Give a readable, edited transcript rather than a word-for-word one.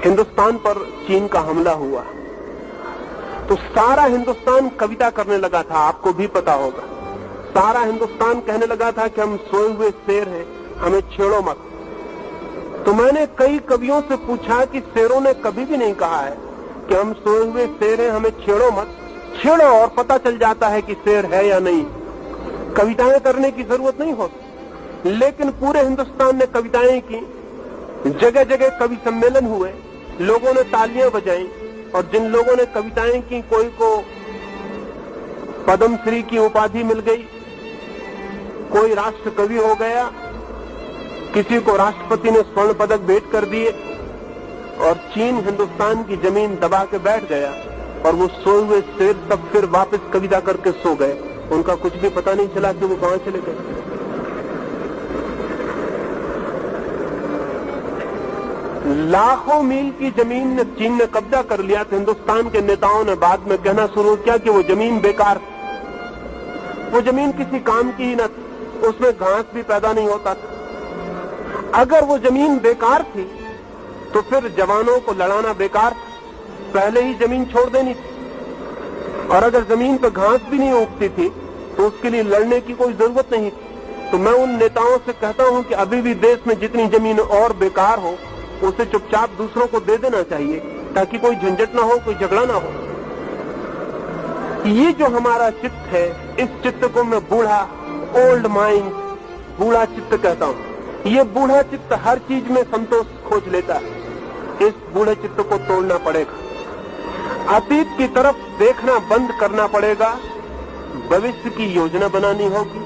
हिंदुस्तान पर चीन का हमला हुआ तो सारा हिंदुस्तान कविता करने लगा था। आपको भी पता होगा, सारा हिंदुस्तान कहने लगा था कि हम सोए हुए शेर हैं, हमें छेड़ो मत। तो मैंने कई कवियों से पूछा कि शेरों ने कभी भी नहीं कहा है कि हम सोए हुए शेर हैं, हमें छेड़ो मत। छेड़ो और पता चल जाता है कि शेर है या नहीं। कविताएं करने की जरूरत नहीं होती। लेकिन पूरे हिंदुस्तान ने कविताएं की, जगह जगह कवि सम्मेलन हुए, लोगों ने तालियां बजाई, और जिन लोगों ने कविताएं की, कोई को पद्मश्री की उपाधि मिल गई, कोई राष्ट्र कवि हो गया, किसी को राष्ट्रपति ने स्वर्ण पदक भेंट कर दिए, और चीन हिंदुस्तान की जमीन दबा के बैठ गया। और वो सोए हुए शेर तब फिर वापस कविता करके सो गए। उनका कुछ भी पता नहीं चला कि वो कहां चले गए। लाखों मील की जमीन ने चीन ने कब्जा कर लिया तो हिंदुस्तान के नेताओं ने बाद में कहना शुरू किया कि वो जमीन बेकार, वो जमीन किसी काम की ही न थी, उसमें घास भी पैदा नहीं होता था। अगर वो जमीन बेकार थी तो फिर जवानों को लड़ाना बेकार, पहले ही जमीन छोड़ देनी थी। और अगर जमीन पर घास भी नहीं उगती थी तो उसके लिए लड़ने की कोई जरूरत नहीं थी। तो मैं उन नेताओं से कहता हूं कि अभी भी देश में जितनी जमीन और बेकार हो उसे चुपचाप दूसरों को दे देना चाहिए, ताकि कोई झंझट ना हो, कोई झगड़ा ना हो। ये जो हमारा चित्त है, इस चित्त को मैं बूढ़ा, ओल्ड माइंड, बूढ़ा चित्त कहता हूं। ये बूढ़ा चित्त हर चीज में संतोष खोज लेता है। इस बूढ़े चित्त को तोड़ना पड़ेगा। अतीत की तरफ देखना बंद करना पड़ेगा। भविष्य की योजना बनानी होगी।